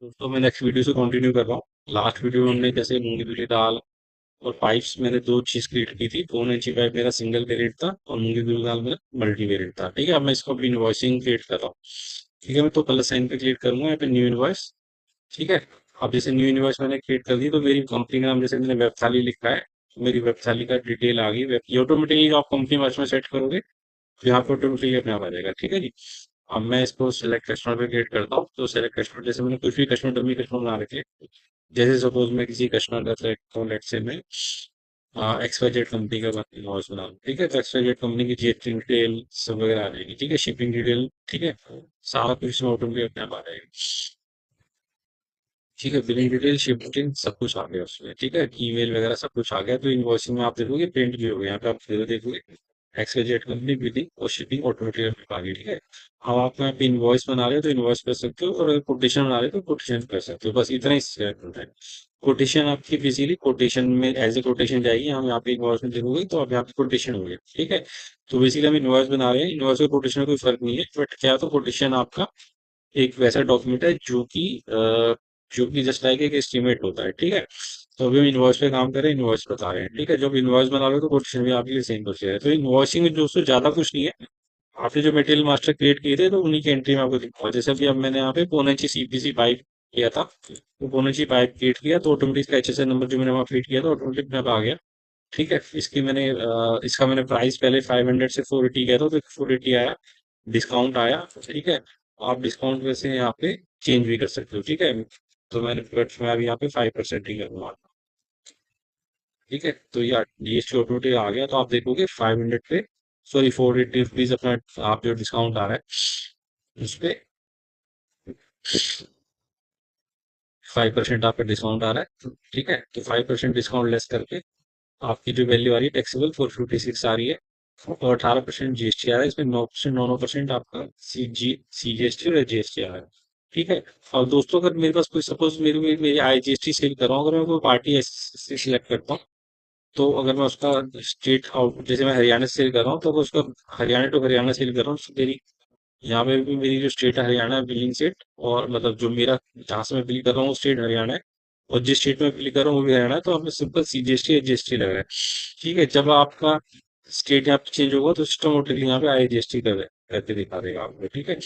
तो मैं next video से कंटिन्यू कर रहा हूँ। लास्ट वीडियो में हमने जैसे मूंगी धुली दाल और पाइप्स, मैंने दो चीज क्रिएट की थी। 4 इंची पाइप मेरा सिंगल वेरिएंट था और मूंगी धुली दाल मेरा मल्टी वेरिएंट था। ठीक है, अब मैं इसको अभी इनवॉइसिंग क्रिएट कर रहा हूँ। ठीक है, मैं तो प्लस साइन पे क्लिक करूंगा यहाँ पे न्यू इनवॉइस। ठीक है, अब जैसे न्यू इनवॉइस मैंने क्रिएट कर दी तो मेरी कंपनी का नाम जैसे मैंने वेबथाली लिखा है, तो मेरी वेबथाली का डिटेल आ गई। वेब ऑटोमेटिकली आप कंपनी वाइज में सेट करोगे तो यहाँ पे ऑटोमेटिकली अपने आप आ जाएगा। ठीक है जी। अब मैं इसको सिलेक्ट कस्टमर पे क्रिएट करता हूँ। तो सिलेक्ट कस्टमर, जैसे मैंने कुछ भी कस्टमर डमी कस्टमर बना रखे, जैसे सपोज मैं किसी कस्टमर का सेलेक्ट करूँ, लेट्स से मैं एक्स वाई जेड कंपनी का इनवॉइस बना लूँ। ठीक है, तो एक्स वाई जेड कंपनी की जीएसटी डिटेल सब वगैरह आ जाएगी। ठीक है, शिपिंग डिटेल, ठीक है, सारा कुछ इसमें ऑटोमेटिक अपने आप आ जाएगा। ठीक है, बिलिंग डिटेल, शिप डिटेल सब कुछ आ गया उसमें। ठीक है, ईमेल वगैरह सब कुछ आ गया। तो इनवॉइसिंग में आप देखोगे प्रिंट भी हो गया, यहाँ पे आप देखोगे एक्सवाईजेड कंपनी बिलिंग और शिपिंग ऑटोमेटिक आ गई। ठीक है, अब आप यहाँ पे इनवॉइस बना रहे हो तो इनवॉइस कर सकते हो, और अगर कोटेशन बना रहे हो तो कोटेशन कर सकते हो। बस इतना ही सेट होता है। कोटेशन आपकी बेसिकली कोटेशन में एज ए कोटेशन जाएगी। हम यहाँ पे इनवॉइस में देखोगे तो अब यहाँ पे कोटेशन हो गया। ठीक है, तो बेसिकली हम इनवॉइस बना रहे हैं, इनवॉइस और कोटेशन में कोई फर्क नहीं है। बट क्या, तो कोटेशन आपका एक वैसा डॉक्यूमेंट है जो कि जस्ट लाइक एक एस्टिमेट होता है। ठीक है, तो अभी हम इनवॉइस पे काम करें, इनवॉइस बता रहे हैं। ठीक है, जब इनवॉइस बना रहे हो तो कोटेशन भी आपके लिए सेम प्रोसीजर है। तो इनवॉइसिंग में दोस्तों ज्यादा कुछ नहीं है। आपने जो मटेरियल मास्टर क्रिएट किए थे तो उन्हीं की एंट्री में आपको दिखा, जैसे अभी अब मैंने यहाँ पे 1.5 इंची सीपीसी पाइप किया था, तो 1.5 इंची पाइप क्रिएट किया तो ऑटोमेटिक इसका एचएसएन नंबर जो मैंने वहाँ फीड किया था ऑटोमेटिक में आ गया। ठीक है, इसका मैंने प्राइस पहले 500 से 480 किया था, तो 480 आया, डिस्काउंट आया। ठीक है, आप डिस्काउंट वैसे यहाँ पे चेंज भी कर सकते हो। ठीक है, तो मैं अभी यहाँ पे 5% ही करूँगा। ठीक है, तो यार जीएसटी ऑटोमेटिक आ गया, तो आप देखोगे 500 पे, सॉरी 480 रुपीज अपना आप जो डिस्काउंट आ रहा है उस पे 5% आपका डिस्काउंट आ रहा है। ठीक है, तो 5% डिस्काउंट लेस करके आपकी जो वैल्यू आ रही है टैक्सेबल 456 आ रही है, और 18% जीएसटी आ रहा है। इसमें 9% 9% आपका सीजीएसटी और जीएसटी आ रहा है। ठीक है, और दोस्तों अगर मेरे पास कोई सपोज मेरी आईजीएसटी सेल कर रहा हूँ, अगर मैं कोई पार्टी ऐसे सिलेक्ट करता हूँ, तो अगर मैं उसका स्टेट आउट, जैसे मैं हरियाणा से सेल कर रहा हूँ, तो अगर उसका हरियाणा टू हरियाणा सेल कर रहा हूँ, तो मेरी यहाँ पे भी मेरी जो स्टेट है हरियाणा है, बिलिंग स्टेट, और मतलब जो मेरा जहाँ से मैं बिल कर रहा हूँ वो स्टेट हरियाणा है, और जिस स्टेट में बिल कर रहा हूँ वो भी हरियाणा है, तो हमें सिंपल सीजीएसटी या जीएसटी लग रहा है। ठीक है, जब आपका स्टेट यहाँ पे चेंज होगा तो सिस्टम ऑटोमेटिकली यहाँ पे आईजीएसटी कर करके दिखा देगा आपको। ठीक है,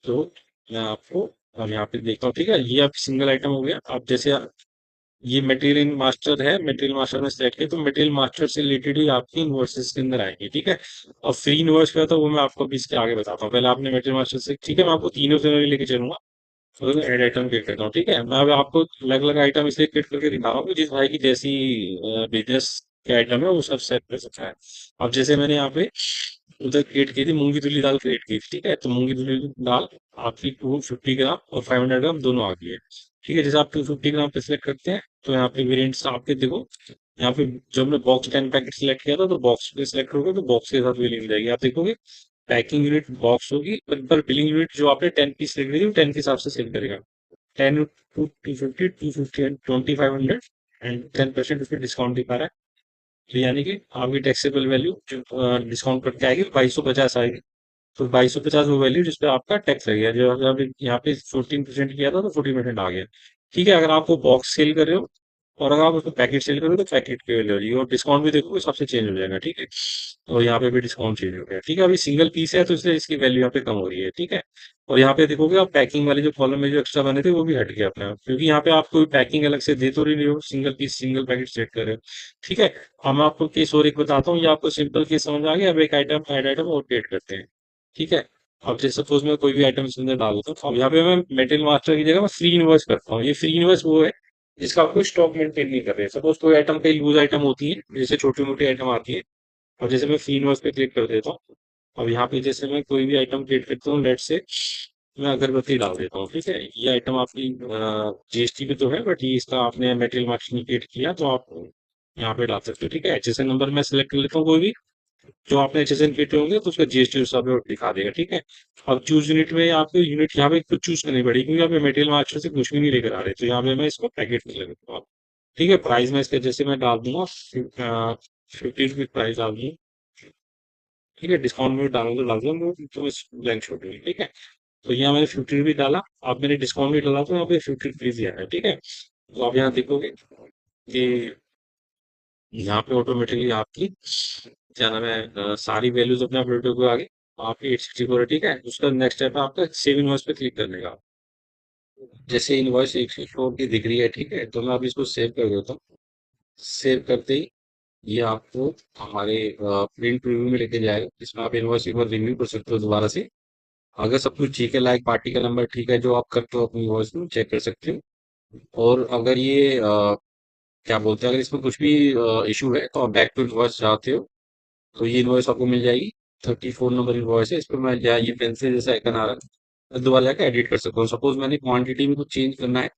तो मैं आपको अब यहाँ पे देखता हूँ। ठीक है, ये आप सिंगल आइटम हो गया। अब जैसे ये मटेरियल मास्टर है, मटेरियल मास्टर में सेलेक्ट किया तो मटेरियल मास्टर से रिलेटेड ही आपकी इन्वॉइसेस के अंदर आएंगे। ठीक है, और फ्री इन्वॉइस क्या होता है वो मैं आपको अभी इसके आगे बताता हूँ। पहले आपने मटेरियल मास्टर से, ठीक है, मैं आपको तीनों से लेके चलूंगा। तो एड आइटम क्रिएट करता हूँ। ठीक है, मैं अब आपको अलग अलग आइटम इसलिए क्रिएट करके दिखा रहा हूँ कि जिस भाई की जैसी बिजनेस के आइटम है वो सब सेट कर सकता है। अब जैसे मैंने यहाँ पे उधर क्रिएट की थी मूंगी धुली दाल क्रिएट की थी। ठीक है, तो मूंगी धुली दाल आपकी 250 ग्राम और 500 ग्राम दोनों आ गई है। ठीक है, जैसे आप 250 ग्राम पे सिलेक्ट करते हैं तो यहाँ पे वेरिएंट्स आपके देखो, यहाँ पे जब हमने बॉक्स 10 पैकेट सिलेक्ट किया था तो बॉक्स पे सिलेक्ट होगा तो बॉक्स के साथ वेरिएंट जाएगी। आप देखोगे पैकिंग यूनिट बॉक्स होगी, पर बिलिंग यूनिट जो आपने 10 पीस सिलेक्ट करी वो 10 के हिसाब से सेल करेगा। 10 टू 250, 250 एंड 2500 एंड 10% उसमें डिस्काउंट दिखा रहा है। तो यानी कि आपकी टैक्सेबल वैल्यू जो डिस्काउंट करके आएगी 2250 आएगी। तो 2250 वो वैल्यू जिसपे आपका टैक्स लगेगा। जो अगर आपने यहाँ पे 14% किया था तो 14% आ गया। ठीक है, अगर आपको बॉक्स सेल कर रहे हो और अगर आप उसको पैकेट सेल करोगे तो पैकेट की वैल्यू होगी, और डिस्काउंट भी देखोगे सबसे चेंज हो जाएगा। ठीक है, और यहाँ पे भी डिस्काउंट चेंज हो गया। ठीक है, अभी सिंगल पीस है तो इसलिए इसकी वैल्यू यहाँ पे कम हो रही है। ठीक है, और यहाँ पे देखोगे आप पैकिंग वाले जो कॉलम में जो एक्स्ट्रा बने थे वो भी हट गया अपने आप, क्योंकि यहाँ पे आप कोई पैकिंग अलग से दे तो नहीं रहे हो, single piece single packet set कर रहे हो। ठीक है, अब मैं आपको केस और एक बताता हूँ, ये आपको सिंपल केस समझ आ गया। अब एक आइटम एड आइटम और क्रिएट करते हैं। ठीक है, अब जैसे सपोज मैं कोई भी आइटम इसके अंदर डाल देता हूँ, अब यहाँ पे मैं मेटेरियल मास्टर की जगह मैं फ्री इनवॉइस करता हूँ। ये फ्री इनवॉइस वो है जिसका आपको स्टॉक मेंटेन नहीं कर रहे हैं। सपोज कोई आइटम कई लूज आइटम होती है, जैसे छोटी मोटी आइटम आती है, और जैसे मैं फ्री इनवॉइस पे क्लिक कर देता हूँ, अब यहाँ पे जैसे मैं कोई भी आइटम क्रिएट करता हूँ, लेट से मैं अगरबत्ती डाल देता हूँ। ठीक है, ये आइटम आपकी जीएसटी पे तो है, बट ये इसका आपने मेटेरियल मार्केटिंग क्रिएट किया तो आप यहाँ पे डाल सकते हो। ठीक है, एचएसएन नंबर मैं सेलेक्ट कर लेता हूँ कोई भी जो आपने एचएसएन किए होंगे, तो उसका जीएसटी उस हिसाब से दिखा देगा। ठीक है, अब चूज यूनिट में आपको यूनिट यहाँ पे कुछ चूज करनी पड़ेगी, क्योंकि यहाँ पे मेटेरियल मार्केट से कुछ भी नहीं लेकर आ रहे, तो यहाँ पे मैं इसको पैकेट में लगता हूँ। ठीक है, प्राइस में इसका जैसे मैं डाल दूंगा 50 रुपीज प्राइस डाल दूंगा। ठीक है, डिस्काउंट में डालूंगा तो डाल दूंगा, तो इस ब्लैंक छोड़ दूंगी। ठीक है, तो यहाँ मैंने 50 रुपीज डाला, अब मैंने डिस्काउंट भी डाला तो यहाँ पे 50 रुपीज ही आया है, ठीक है। तो आप यहाँ देखोगे कि यहाँ पे ऑटोमेटिकली आपकी क्या नाम है, सारी वैल्यूज अपने आप अपडेट हो आगे आपकी 864 है, ठीक है। उसका नेक्स्ट स्टेप है आपका सेव इनवॉइस पे क्लिक करने का। जैसे इनवॉइस 864 की दिख रही है, ठीक है, तो मैं अब इसको सेव कर देता हूँ। सेव करते ही ये आपको हमारे प्रिंट प्रीव्यू में लेके जाएगा, जिसमें आप इनवॉइस एक बार रिव्यू कर सकते हो दोबारा से। अगर सब कुछ ठीक है, लाइक पार्टी का नंबर ठीक है, जो आप करते हो अपनी इनवॉइस में चेक कर सकते हो। और अगर ये क्या बोलते हैं, अगर इसमें कुछ भी इशू है तो आप बैक टू इनवॉइस जाते हो तो ये इनवॉइस आपको मिल जाएगी। 34 नंबर इनवॉइस है, इस पर मैं ये पेंसिल जैसा आइकन आ रहा है, मैं दोबारा जाकर एडिट कर सकता हूँ। सपोज मैंने क्वांटिटी में कुछ चेंज करना है,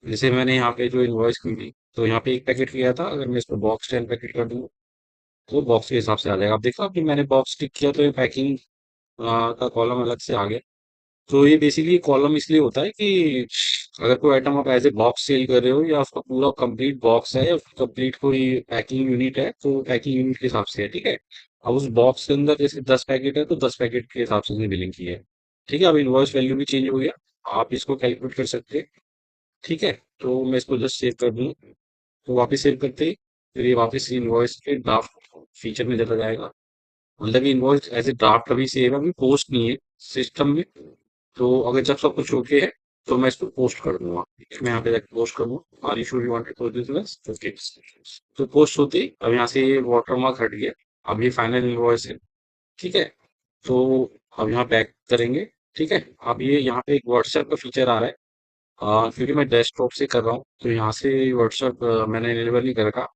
जैसे मैंने यहाँ पे जो इनवॉइस की थी तो यहाँ पे एक पैकेट किया था, अगर मैं इस पर बॉक्स 10 पैकेट कर दूँ तो बॉक्स के हिसाब से आ जाएगा। आप देखो कि मैंने बॉक्स टिक किया तो ये पैकिंग का कॉलम अलग से आ गया। तो ये बेसिकली कॉलम इसलिए होता है कि अगर कोई आइटम आप एज ए बॉक्स सेल कर रहे हो या उसका पूरा कंप्लीट बॉक्स है या कंप्लीट कोई पैकिंग यूनिट है तो पैकिंग यूनिट के हिसाब से है, ठीक है। अब उस बॉक्स के अंदर जैसे 10 पैकेट है तो 10 पैकेट के हिसाब से उसने बिलिंग की है, ठीक है। अब इनवॉइस वैल्यू भी चेंज हो गया, आप इसको कैलकुलेट कर सकते हैं, ठीक है। तो मैं इसको जस्ट सेव कर दूँ, तो वापस सेव करते ही फिर ये वापस इनवॉइस के ड्राफ्ट फीचर में चला जाएगा। मतलब ये इनवॉइस एज ए ड्राफ्ट अभी सेव है, अभी पोस्ट नहीं है सिस्टम में। तो अगर जब सब कुछ ओके है तो मैं इसको पोस्ट कर दूंगा। मैं यहाँ पे जाके पोस्ट कर दूंगा, are you sure you want to this plus okay. तो पोस्ट होते ही अब यहाँ से वाटरमार्क हट गया, अब ये फाइनल इनवॉइस है, ठीक है। तो अब यहाँ बैक करेंगे, ठीक है। अब ये यहाँ पे एक व्हाट्सएप का फीचर आ रहा है, क्योंकि मैं डेस्कटॉप से कर रहा हूँ तो यहाँ से व्हाट्सएप मैंने इनेबल नहीं कर रखा।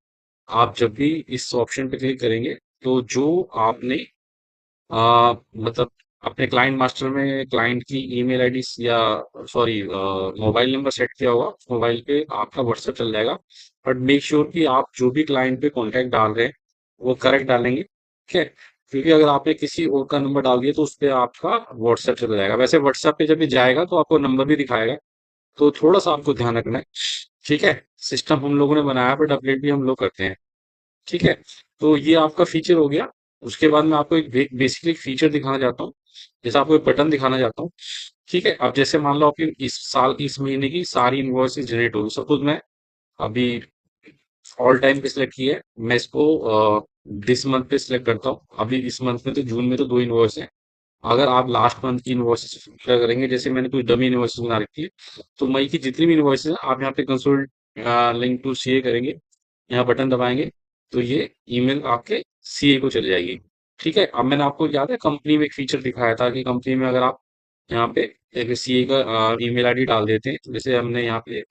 आप जब भी इस ऑप्शन पे क्लिक करेंगे तो जो आपने मतलब अपने क्लाइंट मास्टर में क्लाइंट की ईमेल आईडी या सॉरी मोबाइल नंबर सेट किया होगा, मोबाइल पे आपका व्हाट्सएप चल जाएगा। बट मेक श्योर कि आप जो भी क्लाइंट पे कांटेक्ट डाल रहे हैं वो करेक्ट डालेंगे, ठीक है। क्योंकि अगर आपने किसी और का नंबर डाल दिया तो उस पर आपका व्हाट्सएप चला जाएगा। वैसे व्हाट्सएप पे जब भी जाएगा तो आपको नंबर भी दिखाएगा, तो थोड़ा सा आपको ध्यान रखना है, ठीक है। सिस्टम हम लोगों ने बनाया बट अपडेट भी हम लोग करते हैं, ठीक है। तो ये आपका फीचर हो गया। उसके बाद मैं आपको एक बेसिकली एक फीचर दिखाना चाहता हूँ, जैसे आपको एक बटन दिखाना चाहता हूँ, ठीक है। अब जैसे मान लो आपकी इस साल इस महीने की सारी इनवॉइसेस जनरेट होगी, सपोज मैं अभी ऑल टाइम पे सिलेक्ट की है, मैं इसको दिस मंथ पे सिलेक्ट करता हूँ। अभी इस मंथ में तो जून में तो दो इनवॉइस है। अगर आप लास्ट मंथ की इनवॉइसेस फिल करेंगे, जैसे मैंने कोई डमी इनवॉइसेस बना रखी है, तो मई की जितनी भी इनवॉइसेस हैं आप यहाँ पे कंसोल लिंक टू सीए करेंगे, यहाँ बटन दबाएंगे तो ये ईमेल आपके सीए को चली जाएगी, ठीक है। अब मैंने आपको याद है कंपनी में एक फीचर दिखाया था कि कंपनी में अगर आप यहाँ पे एक सीए का ईमेल आईडी डाल देते हैं, तो जैसे हमने यहाँ पे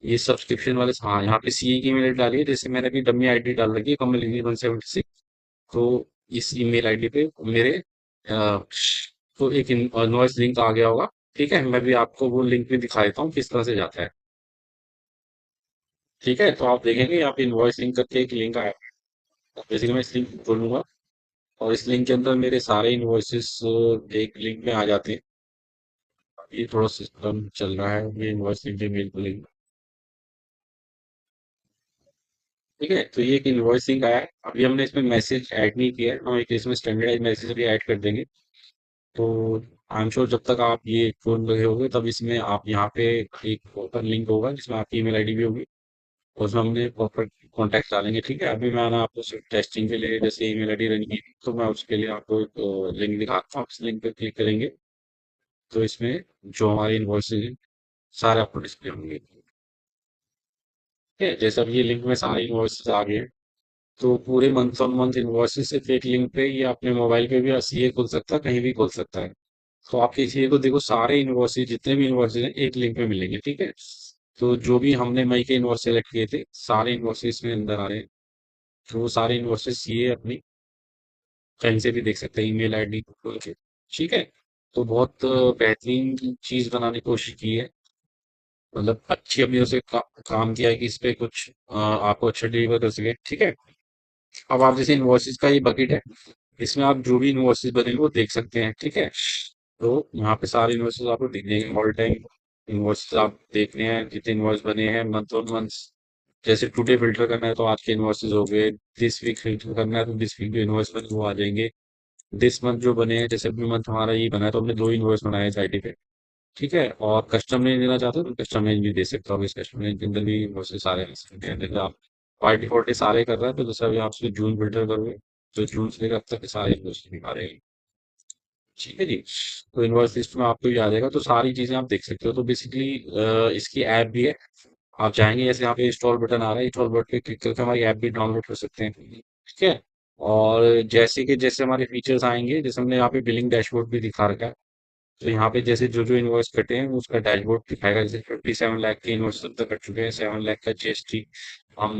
ये सब्सक्रिप्शन वाले, हाँ यहाँ पे सीए की ईमेल आईडी डाली है, जैसे मैंने अभी डमी आईडी डाल रखी है कमल 176। तो इस ईमेल आईडी पे मेरे तो एक इनवॉइस लिंक आ गया होगा, ठीक है। मैं भी आपको वो लिंक भी दिखा देता हूँ किस तरह से जाता है, ठीक है। तो आप देखेंगे यहाँ पे इनवॉइस लिंक करके एक लिंक आया। बेसिकली मैं इस लिंक को खोलूंगा और इस लिंक के अंदर मेरे सारे इनवॉइसेस एक लिंक में आ जाते हैं। ये थोड़ा सिस्टम चल रहा है, ये इनवॉइस लिंक मेल को लिंक, ठीक है। तो ये एक इनवॉइसिंग आया है, अभी हमने इसमें मैसेज ऐड नहीं किया है, हम एक इसमें स्टैंडर्डाइज मैसेज भी ऐड कर देंगे। तो आई एम श्योर जब तक आप ये खोल रहे होगे तब इसमें आप यहाँ पे एक ओपन लिंक होगा जिसमें आपकी ईमेल आईडी भी होगी, और उसमें हमने प्रॉपर कॉन्टैक्ट डालेंगे, ठीक है। अभी मैंने आपको सिर्फ टेस्टिंग के लिए जैसे ईमेल आईडी रन की थी, तो मैं उसके लिए आपको एक लिंक दिखाता हूँ। इस लिंक पे क्लिक करेंगे तो इसमें जो हमारे इन्वॉइसेज हैं सारे आपको डिस्प्ले होंगे, ठीक है। जैसे अब ये लिंक में सारे इन्वॉइसेज आ गए हैं, तो पूरे मंथ ऑन मंथ इन्वॉइसेज सिर्फ एक लिंक पे ये अपने मोबाइल पे भी सीए खुल सकता है, कहीं भी खुल सकता है। तो आपके सीए को देखो सारे इन्वॉइसेज जितने भी इन्वॉइसेज हैं एक लिंक पे मिलेंगे, ठीक है। तो जो भी हमने मई के इन्वॉइस सेलेक्ट किए थे सारे इन्वॉइसेज में अंदर आ रहे हैं। तो वो सारे इन्वॉइसेज सीए अपनी कहीं से भी देख सकते हैं ईमेल आईडी खोल के, ठीक है। तो बहुत बेहतरीन चीज बनाने की कोशिश की है, मतलब अच्छी अपनी से काम किया है कि इस पे कुछ आपको अच्छा डिलीवर कर सके, ठीक है। अब आप जैसे इन्वॉइसेस का ये बकेट है, इसमें आप जो भी इन्वॉइसेस बने वो देख सकते हैं, ठीक है। तो यहाँ पे सारे इन्वॉइसेस आपको दिख जाएंगे, ऑल टाइम इन्वॉइसेस आप देखने हैं जितने इन्वॉइस बने हैं मंथ ऑन मंथ। जैसे टुडे फिल्टर करना है तो आज के इन्वॉइसेस हो गए, दिस वीक फिल्टर करना है तो दिस वीक जो इन्वॉइस बने वो आ जाएंगे, दिस मंथ जो बने हैं, जैसे अभी मंथ हमारा ये बना है, तो हमने 2 इनवॉइस बनाए हैं आईडी पे। ठीक है? और कस्टम रेंज देना चाहते हो तो कस्टम रेंज भी दे सकते हो। अब इस कस्टम रेंज के अंदर भी इनवॉइसेस सारे आ सकते हैं। जैसे आप बाय डिफ़ॉल्ट ये सारे कर रहा है, तो जैसे अभी आप इसमें जून फ़िल्टर करोगे, तो जून से लेकर अब तक के सारे इनवॉइस दिखा रहे हैं। ठीक है जी। तो इनवॉइस लिस्ट में आपको ये आ जाएगा, तो सारी चीज़ें आप देख सकते हो। तो बेसिकली इसकी ऐप भी है। आप चाहेंगे, जैसे यहाँ पे इंस्टॉल बटन आ रहा है, इंस्टॉल बटन पे क्लिक करके हमारी ऐप भी डाउनलोड कर सकते हैं। ठीक है? और जैसे कि जैसे हमारे फीचर्स आएँगे, जैसे हमने यहाँ पे बिलिंग डैशबोर्ड भी दिखा रखा है। तो यहाँ पे जैसे जो इनवॉइस कटे हैं उसका डैशबोर्ड दिखाएगा। जैसे 57 लाख के इनवॉइस अब तक कट चुके हैं, 7 लाख का जीएसटी हम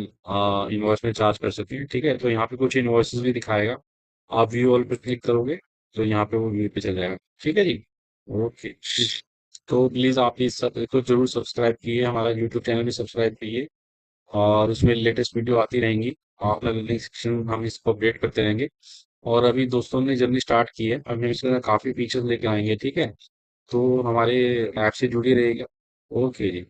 इनवॉइस में चार्ज कर सकते हैं। ठीक है? तो यहाँ पे कुछ इनवॉइसेस भी दिखाएगा। आप व्यू ऑल पे क्लिक करोगे तो यहाँ पे वो व्यू पे चल जाएगा। ठीक है जी। ओके। तो प्लीज आप इस सब को जरूर सब्सक्राइब कीजिए, हमारा यूट्यूब चैनल भी सब्सक्राइब कीजिए, और उसमें लेटेस्ट वीडियो आती रहेंगी। आप लर्निंग सेक्शन हम इसको अपडेट करते रहेंगे। और अभी दोस्तों ने जर्नी स्टार्ट की है, अब हम इसके अंदर काफी फीचर्स लेके आएंगे। ठीक है? तो हमारे ऐप से जुड़ी रहेगा। ओके जी।